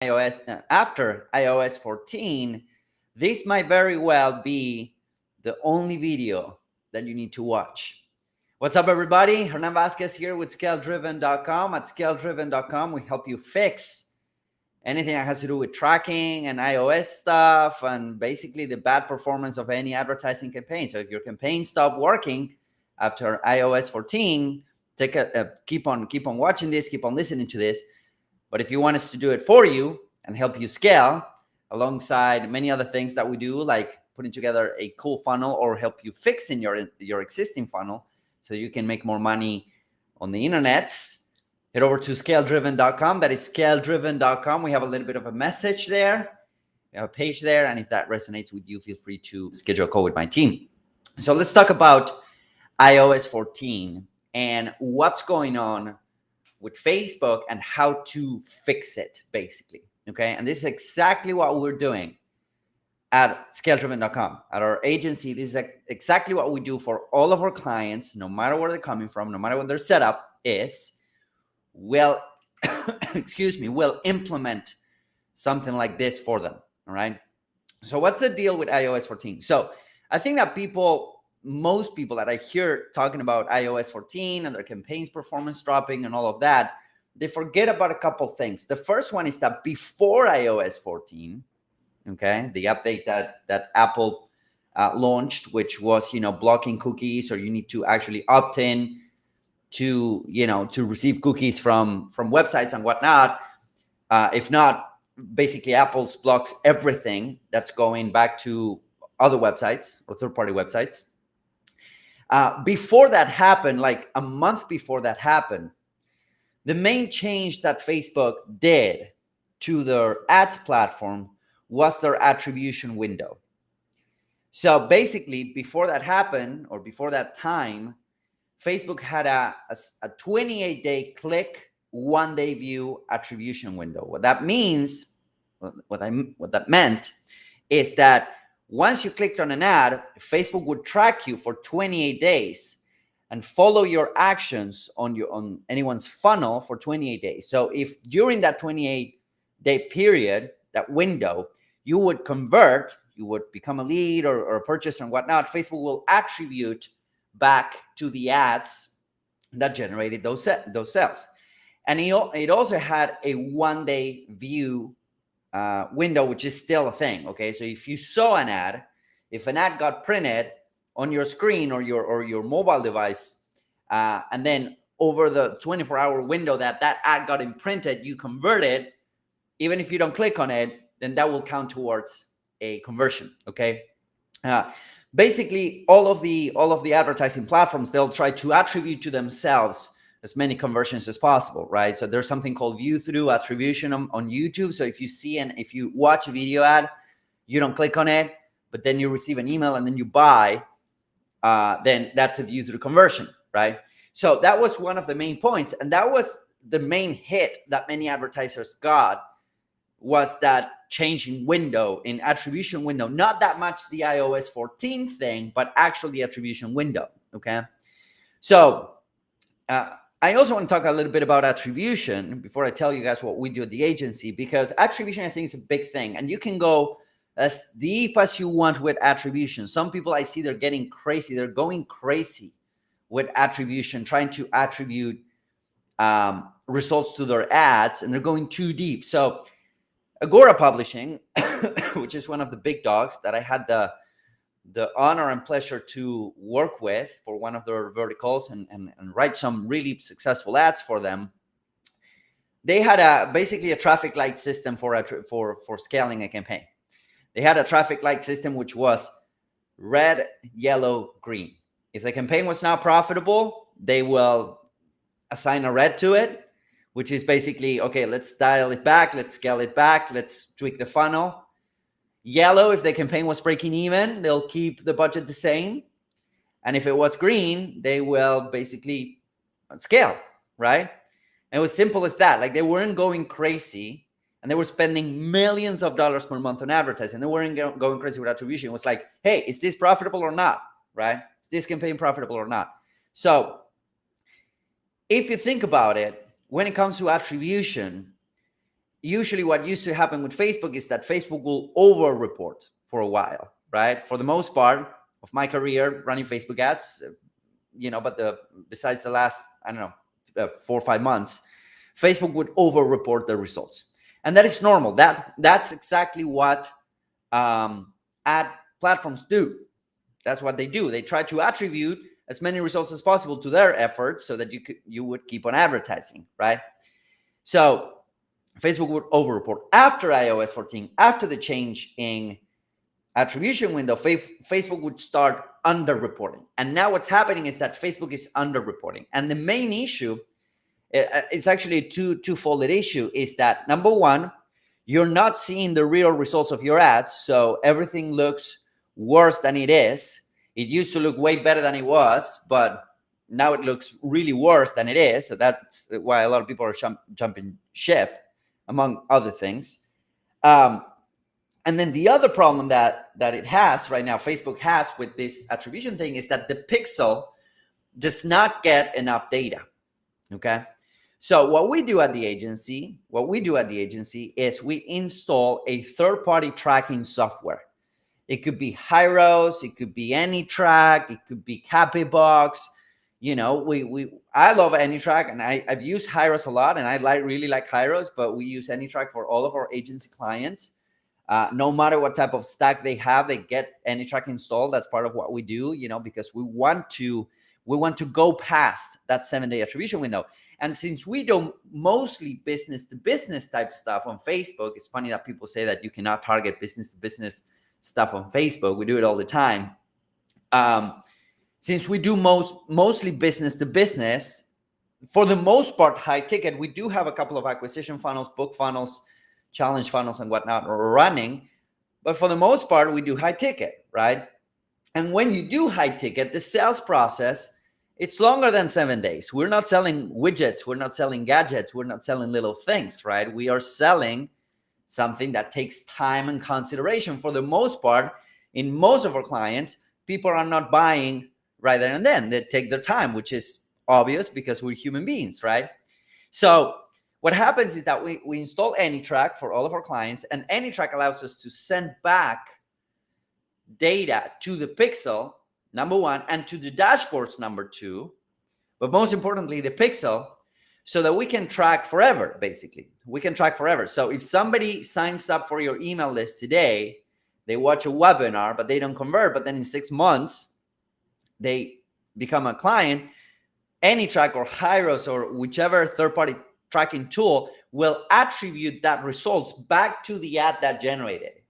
after iOS 14, this might very well be the only video that you need to watch. What's up, everybody? Hernan Vasquez here with ScaleDriven.com. At ScaleDriven.com, we help you fix anything that has to do with tracking and iOS stuff and basically the bad performance of any advertising campaign. So if your campaign stopped working after iOS 14, keep on watching this, keep on listening to this. But if you want us to do it for you and help you scale alongside many other things that we do, like putting together a cool funnel or help you fix in your existing funnel so you can make more money on the internets, head over to ScaleDriven.com. That is ScaleDriven.com. We have a little bit of a message there. We have a page there. And if that resonates with you, feel free to schedule a call with my team. So let's talk about iOS 14 and what's going on with Facebook and how to fix it, basically. Okay. And this is exactly what we're doing at ScaleDriven.com. At our agency, this is exactly what we do for all of our clients, no matter where they're coming from, no matter what their setup is. We'll implement something like this for them. All right. So what's the deal with iOS 14? So I think that most people that I hear talking about iOS 14 and their campaigns performance dropping and all of that, they forget about a couple things. The first one is that before iOS 14, okay, the update that Apple launched, which was, blocking cookies, or you need to actually opt in to receive cookies from websites and whatnot. If not, basically Apple blocks everything that's going back to other websites or third-party websites. Before that happened, like a month before that happened, the main change that Facebook did to their ads platform was their attribution window. So basically, before that happened, or before that time, Facebook had a 28-day click, 1-day view attribution window. What that means, what that meant, is that once you clicked on an ad, Facebook would track you for 28 days and follow your actions on anyone's funnel for 28 days. So if during that 28-day period, that window, you would convert, you would become a lead or a purchaser and whatnot, Facebook will attribute back to the ads that generated those sales. And it also had a 1-day view window, which is still a thing. Okay, so if you saw an ad, if an ad got printed on your screen or your mobile device, and then over the 24-hour window that ad got imprinted, you converted, even if you don't click on it, then that will count towards a conversion. Okay, basically all of the advertising platforms, they'll try to attribute to themselves as many conversions as possible, right? So there's something called view through attribution on YouTube. So if you watch a video ad, you don't click on it, but then you receive an email and then you buy, then that's a view through conversion, right? So that was one of the main points. And that was the main hit that many advertisers got, was that changing window in attribution window. Not that much the iOS 14 thing, but actually the attribution window, okay? So I also want to talk a little bit about attribution before I tell you guys what we do at the agency, because attribution, I think, is a big thing. And you can go as deep as you want with attribution. Some people I see, they're getting crazy. They're going crazy with attribution, trying to attribute results to their ads, and they're going too deep. So Agora Publishing, which is one of the big dogs that I had the honor and pleasure to work with for one of their verticals and write some really successful ads for them. They had basically a traffic light system for scaling a campaign. They had a traffic light system which was red, yellow, green. If the campaign was not profitable, they will assign a red to it, which is basically, okay, let's dial it back, let's scale it back, let's tweak the funnel. Yellow, if the campaign was breaking even, they'll keep the budget the same. And if it was green, they will basically scale, right? And it was simple as that. Like, they weren't going crazy, and they were spending millions of dollars per month on advertising. They weren't going crazy with attribution. It was like, hey, is this profitable or not, right? Is this campaign profitable or not? So if you think about it, when it comes to attribution, usually what used to happen with Facebook is that Facebook will over-report for a while, right? For the most part of my career running Facebook ads, but besides the last, I don't know, 4 or 5 months, Facebook would over-report the results, and that is normal. That's exactly what ad platforms do. That's what they do. They try to attribute as many results as possible to their efforts so that you would keep on advertising, right? So Facebook would over-report. After iOS 14, after the change in attribution window, Facebook would start under-reporting. And now what's happening is that Facebook is under-reporting. And the main issue, it's actually a two-folded issue, is that number one, you're not seeing the real results of your ads. So everything looks worse than it is. It used to look way better than it was, but now it looks really worse than it is. So that's why a lot of people are jumping ship, among other things. And then the other problem that it has right now, Facebook has with this attribution thing, is that the pixel does not get enough data. Okay. So what we do at the agency is we install a third-party tracking software. It could be Hyros, it could be AnyTrack, it could be Capibox. I love AnyTrack, and I've used Hyros a lot, and I really like Hyros, but we use AnyTrack for all of our agency clients. No matter what type of stack they have, they get AnyTrack installed. That's part of what we do, because we want to go past that 7-day attribution window. And since we do mostly business-to-business type stuff on Facebook, it's funny that people say that you cannot target business-to-business stuff on Facebook. We do it all the time. Since we do mostly business-to-business, for the most part, high ticket, we do have a couple of acquisition funnels, book funnels, challenge funnels, and whatnot running. But for the most part, we do high ticket, right? And when you do high ticket, the sales process, it's longer than 7 days. We're not selling widgets. We're not selling gadgets. We're not selling little things, right? We are selling something that takes time and consideration. For the most part, in most of our clients, people are not buying right there and then. They take their time, which is obvious because we're human beings, right? So what happens is that we install AnyTrack for all of our clients, and AnyTrack allows us to send back data to the pixel, number one, and to the dashboards, number two, but most importantly, the pixel, so that we can track forever, basically. We can track forever. So if somebody signs up for your email list today, they watch a webinar, but they don't convert, but then in 6 months, they become a client, AnyTrack or Hyros or whichever third-party tracking tool will attribute that results back to the ad that generated it,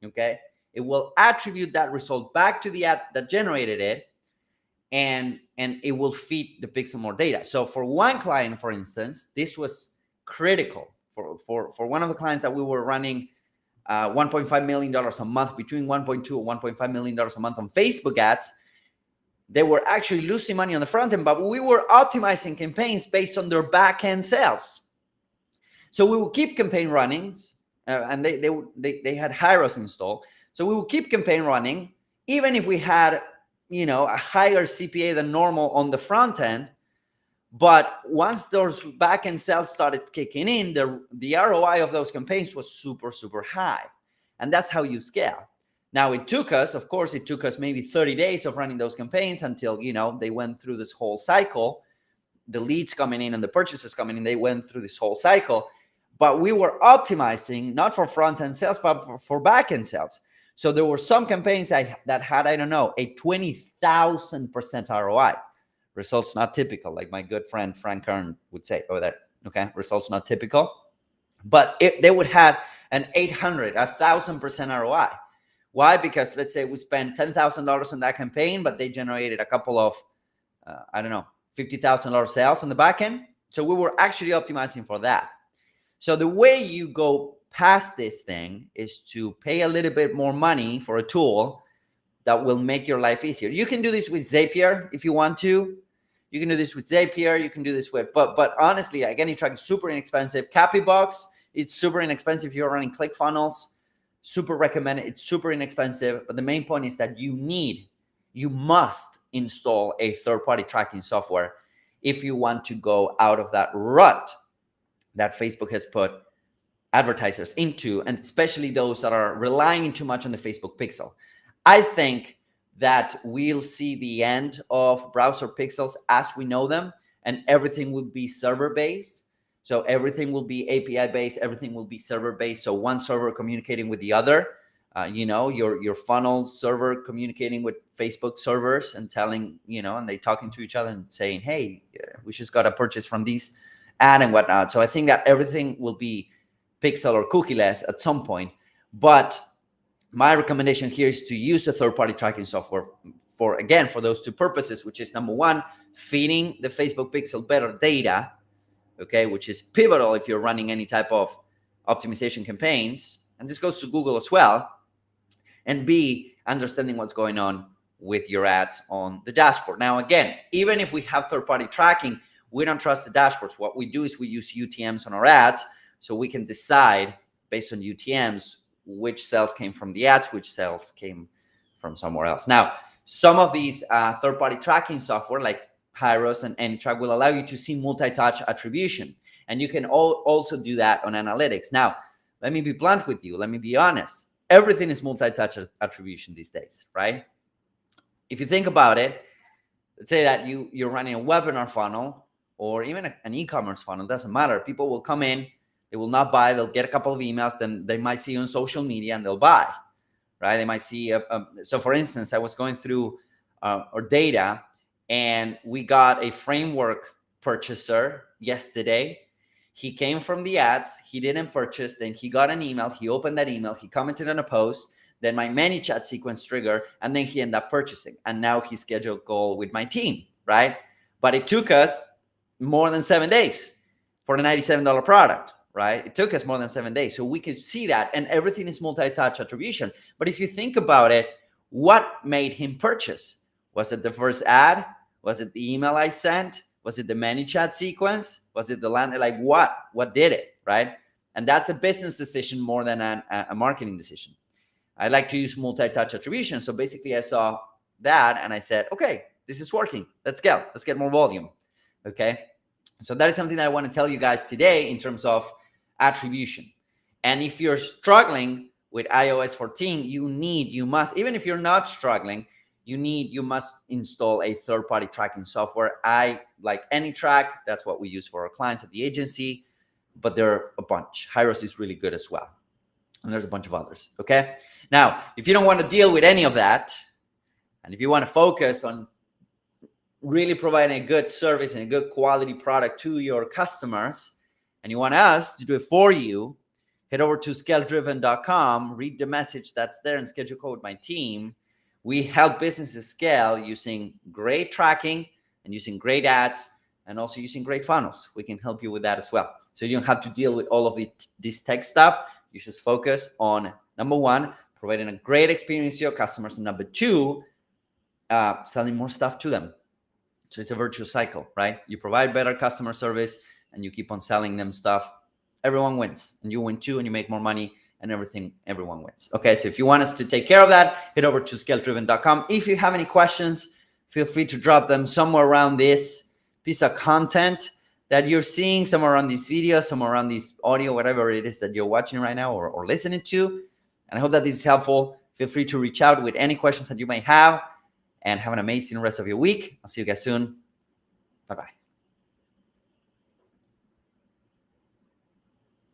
okay? It will attribute that result back to the ad that generated it, and it will feed the pixel more data. So for one client, for instance, this was critical. For one of the clients that we were running $1.5 million a month, between 1.2 and $1.5 million a month on Facebook ads, they were actually losing money on the front end, but we were optimizing campaigns based on their back end sales. So we will keep campaign running, and they had Hyros installed. So we will keep campaign running, even if we had, a higher CPA than normal on the front end. But once those back end sales started kicking in, the ROI of those campaigns was super, super high. And that's how you scale. Now, it took us maybe 30 days of running those campaigns until, they went through this whole cycle. The leads coming in and the purchases coming in, they went through this whole cycle. But we were optimizing not for front-end sales, but for back-end sales. So there were some campaigns that had, I don't know, a 20,000% ROI. Results not typical, like my good friend Frank Kern would say over there. Okay, results not typical. But they would have an 800, 1,000% ROI. Why? Because let's say we spent $10,000 on that campaign, but they generated a couple of, $50,000 sales on the back end. So we were actually optimizing for that. So the way you go past this thing is to pay a little bit more money for a tool that will make your life easier. You can do this with Zapier if you want to. You can do this with Zapier. You can do this with, but honestly, like AnyTrack is super inexpensive. Capibox, it's super inexpensive if you're running ClickFunnels. Super recommend it. It's super inexpensive. But the main point is that you must install a third-party tracking software if you want to go out of that rut that Facebook has put advertisers into, and especially those that are relying too much on the Facebook pixel. I think that we'll see the end of browser pixels as we know them, and everything will be server-based. So everything will be API-based, everything will be server-based. So one server communicating with the other, your funnel server communicating with Facebook servers and telling, and they talking to each other and saying, hey, we just got a purchase from these ad and whatnot. So I think that everything will be pixel or cookie-less at some point. But my recommendation here is to use a third-party tracking software for those two purposes, which is number one, feeding the Facebook pixel better data, okay, which is pivotal if you're running any type of optimization campaigns. And this goes to Google as well. And B, understanding what's going on with your ads on the dashboard. Now, again, even if we have third-party tracking, we don't trust the dashboards. What we do is we use UTMs on our ads so we can decide based on UTMs which sales came from the ads, which sales came from somewhere else. Now, some of these third-party tracking software like Hyros and AnyTrack will allow you to see multi-touch attribution. And you can also do that on analytics. Now, let me be blunt with you. Let me be honest. Everything is multi-touch attribution these days, right? If you think about it, let's say that you're running a webinar funnel or even an e-commerce funnel, doesn't matter. People will come in, they will not buy, they'll get a couple of emails, then they might see you on social media and they'll buy, right? They might see, so for instance, I was going through our data and we got a framework purchaser yesterday. He came from the ads, he didn't purchase, then he got an email, he opened that email, he commented on a post, then my ManyChat sequence trigger, and then he ended up purchasing. And now he scheduled a call with my team, right? But it took us more than 7 days for a $97 product, right? It took us more than 7 days. So we could see that, and everything is multi-touch attribution. But if you think about it, what made him purchase? Was it the first ad? Was it the email I sent? Was it the ManyChat sequence? Was it the land? Like what? What did it, right? And that's a business decision more than a marketing decision. I like to use multi-touch attribution. So basically I saw that and I said, okay, this is working. Let's go. Let's get more volume. Okay. So that is something that I want to tell you guys today in terms of attribution. And if you're struggling with iOS 14, you must, even if you're not struggling, you must install a third-party tracking software. I like AnyTrack. That's what we use for our clients at the agency, but there are a bunch. Hyros is really good as well. And there's a bunch of others, okay? Now, if you don't want to deal with any of that, and if you want to focus on really providing a good service and a good quality product to your customers, and you want us to do it for you, head over to scaledriven.com, read the message that's there, and schedule a call with my team. We help businesses scale using great tracking and using great ads and also using great funnels. We can help you with that as well. So you don't have to deal with all of this tech stuff. You just focus on, number one, providing a great experience to your customers, and number two, selling more stuff to them. So it's a virtuous cycle, right? You provide better customer service and you keep on selling them stuff. Everyone wins, and you win too, and you make more money, and everyone wins. Okay, so if you want us to take care of that, head over to scaledriven.com. If you have any questions, feel free to drop them somewhere around this piece of content that you're seeing, somewhere around this video, somewhere around this audio, whatever it is that you're watching right now or listening to. And I hope that this is helpful. Feel free to reach out with any questions that you may have, and have an amazing rest of your week. I'll see you guys soon. Bye-bye.